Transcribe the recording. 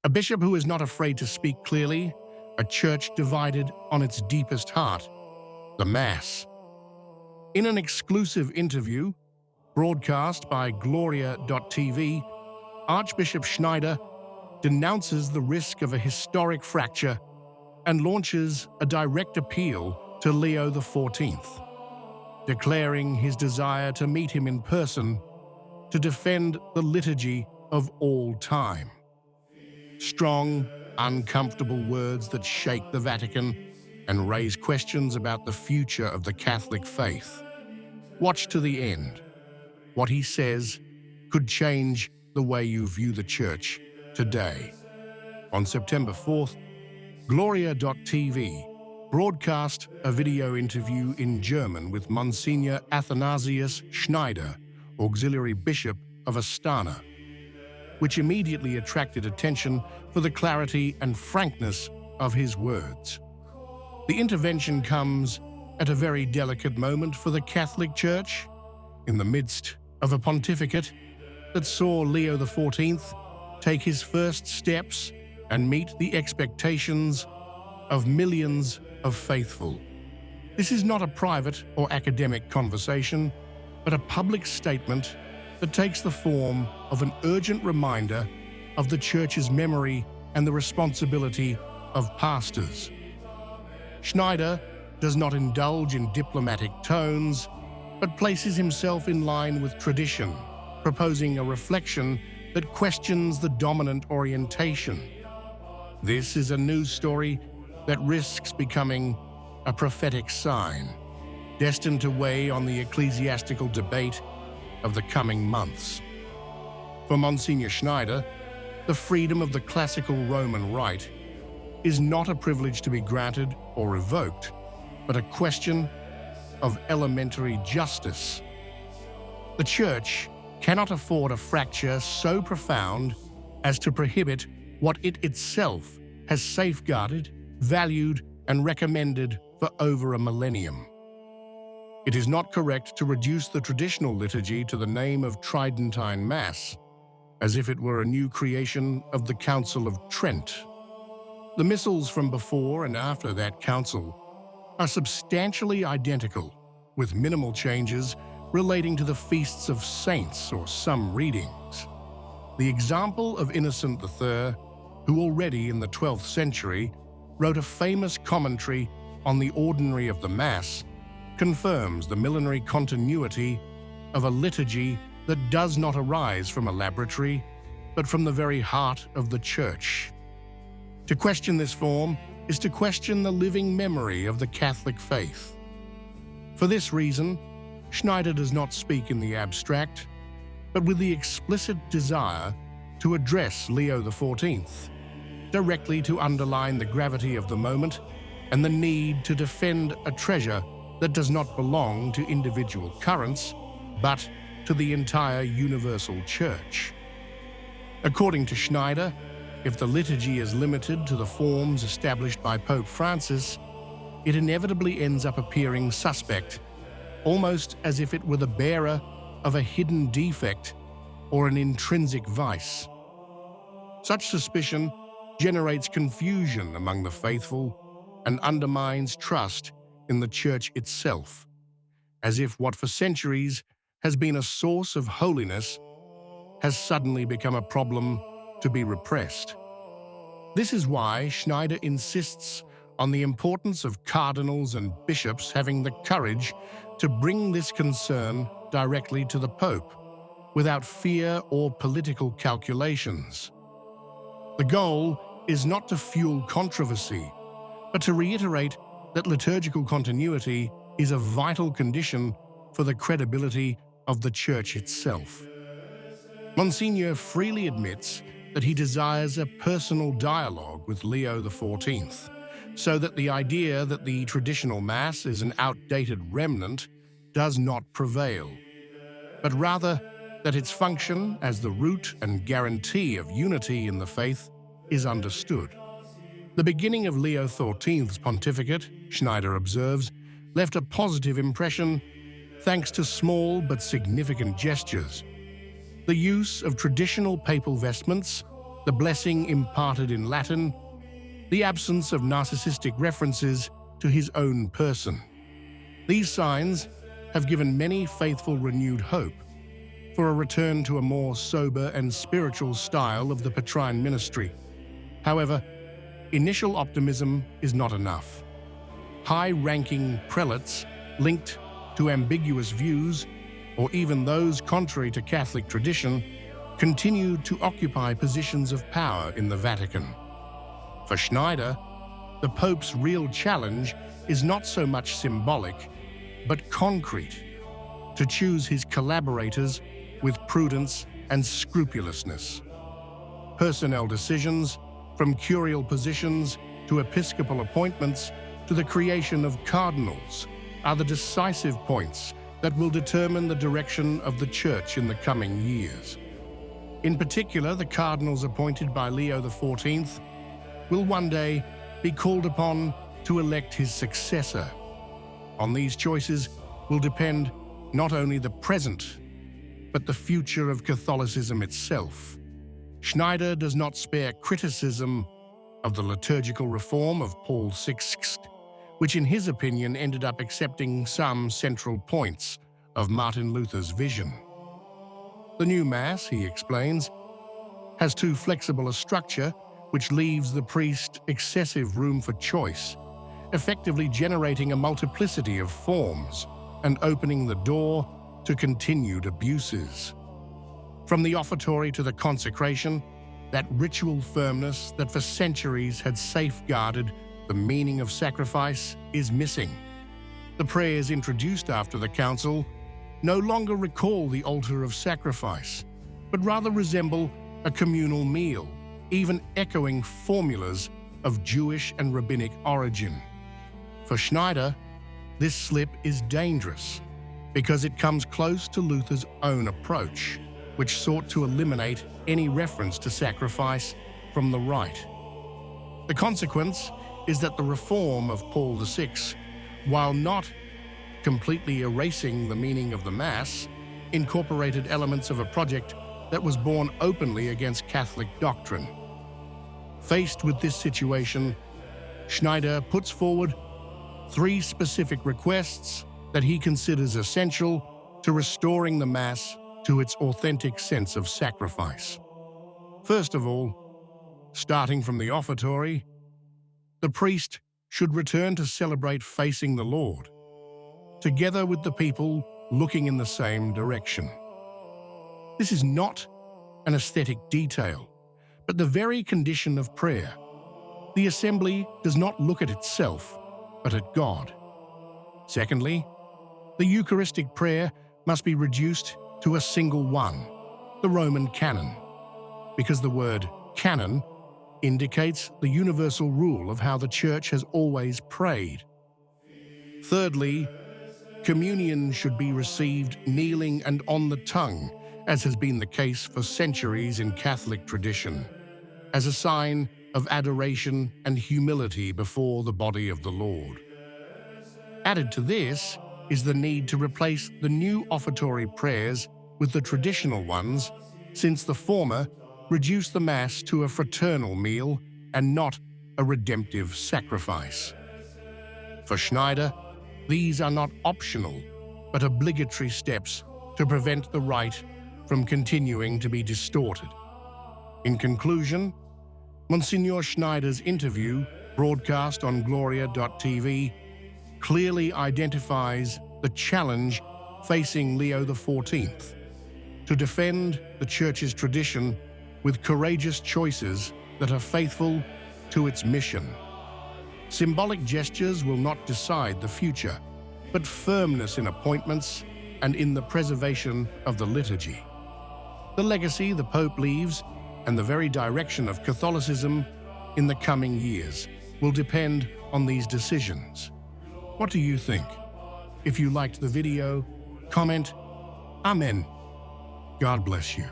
A bishop who is not afraid to speak clearly, a church divided on its deepest heart, the Mass. In an exclusive interview, broadcast by Gloria.tv, Archbishop Schneider denounces the risk of a historic fracture and launches a direct appeal to Leo XIV, declaring his desire to meet him in person to defend the liturgy of all time. Strong, uncomfortable words that shake the Vatican and raise questions about the future of the Catholic faith. Watch to the end. What he says could change the way you view the Church today. On September 4th, Gloria.tv broadcast a video interview in German with Monsignor Athanasius Schneider, Auxiliary Bishop of Astana, which immediately attracted attention for the clarity and frankness of his words. The intervention comes at a very delicate moment for the Catholic Church, in the midst of a pontificate that saw Leo XIV take his first steps and meet the expectations of millions of faithful. This is not a private or academic conversation, but a public statement that takes the form of an urgent reminder of the Church's memory and the responsibility of pastors. Schneider does not indulge in diplomatic tones, but places himself in line with tradition, proposing a reflection that questions the dominant orientation. This is a news story that risks becoming a prophetic sign, destined to weigh on the ecclesiastical debate of the coming months. For Monsignor Schneider, the freedom of the classical Roman rite is not a privilege to be granted or revoked, but a question of elementary justice. The Church cannot afford a fracture so profound as to prohibit what it itself has safeguarded, valued, and recommended for over a millennium. It is not correct to reduce the traditional liturgy to the name of Tridentine Mass, as if it were a new creation of the Council of Trent. The missals from before and after that council are substantially identical, with minimal changes relating to the feasts of saints or some readings. The example of Innocent III, who already in the 12th century wrote a famous commentary on the ordinary of the Mass, confirms the millenary continuity of a liturgy that does not arise from a laboratory, but from the very heart of the Church. To question this form is to question the living memory of the Catholic faith. For this reason, Schneider does not speak in the abstract, but with the explicit desire to address Leo XIV, directly to underline the gravity of the moment and the need to defend a treasure that does not belong to individual currents, but to the entire universal Church. According to Schneider, if the liturgy is limited to the forms established by Pope Francis, it inevitably ends up appearing suspect, almost as if it were the bearer of a hidden defect or an intrinsic vice. Such suspicion generates confusion among the faithful and undermines trust in the Church itself, as if what for centuries has been a source of holiness has suddenly become a problem to be repressed. This is why Schneider insists on the importance of cardinals and bishops having the courage to bring this concern directly to the Pope, without fear or political calculations. The goal is not to fuel controversy, but to reiterate that liturgical continuity is a vital condition for the credibility of the Church itself. Monsignor freely admits that he desires a personal dialogue with Leo XIV, so that the idea that the traditional Mass is an outdated remnant does not prevail, but rather that its function as the root and guarantee of unity in the faith is understood. The beginning of Leo XIV's pontificate, Schneider observes, left a positive impression thanks to small but significant gestures. The use of traditional papal vestments, the blessing imparted in Latin, the absence of narcissistic references to his own person. These signs have given many faithful renewed hope for a return to a more sober and spiritual style of the Petrine ministry. However, initial optimism is not enough. High-ranking prelates linked to ambiguous views, or even those contrary to Catholic tradition, continue to occupy positions of power in the Vatican. For Schneider, the Pope's real challenge is not so much symbolic, but concrete, to choose his collaborators with prudence and scrupulousness. Personnel decisions, from curial positions to episcopal appointments to the creation of cardinals, are the decisive points that will determine the direction of the Church in the coming years. In particular, the cardinals appointed by Leo XIV will one day be called upon to elect his successor. On these choices will depend not only the present, but the future of Catholicism itself. Schneider does not spare criticism of the liturgical reform of Paul VI, which in his opinion ended up accepting some central points of Martin Luther's vision. The new Mass, he explains, has too flexible a structure which leaves the priest excessive room for choice, effectively generating a multiplicity of forms and opening the door to continued abuses. From the offertory to the consecration, that ritual firmness that for centuries had safeguarded the meaning of sacrifice is missing. The prayers introduced after the Council no longer recall the altar of sacrifice, but rather resemble a communal meal, even echoing formulas of Jewish and rabbinic origin. For Schneider, this slip is dangerous because it comes close to Luther's own approach, which sought to eliminate any reference to sacrifice from the rite. The consequence is that the reform of Paul VI, while not completely erasing the meaning of the Mass, incorporated elements of a project that was born openly against Catholic doctrine. Faced with this situation, Schneider puts forward 3 specific requests that he considers essential to restoring the Mass to its authentic sense of sacrifice. First of all, starting from the offertory, the priest should return to celebrate facing the Lord, together with the people looking in the same direction. This is not an aesthetic detail, but the very condition of prayer. The assembly does not look at itself, but at God. Secondly, the Eucharistic prayer must be reduced to a single one, the Roman canon, because the word canon indicates the universal rule of how the Church has always prayed. Thirdly, communion should be received kneeling and on the tongue, as has been the case for centuries in Catholic tradition, as a sign of adoration and humility before the body of the Lord. Added to this is the need to replace the new offertory prayers with the traditional ones, since the former reduce the Mass to a fraternal meal and not a redemptive sacrifice. For Schneider, these are not optional, but obligatory steps to prevent the rite from continuing to be distorted. In conclusion, Monsignor Schneider's interview, broadcast on Gloria.tv, clearly identifies the challenge facing Leo XIV to defend the Church's tradition with courageous choices that are faithful to its mission. Symbolic gestures will not decide the future, but firmness in appointments and in the preservation of the liturgy. The legacy the Pope leaves and the very direction of Catholicism in the coming years will depend on these decisions. What do you think? If you liked the video, comment, Amen. God bless you.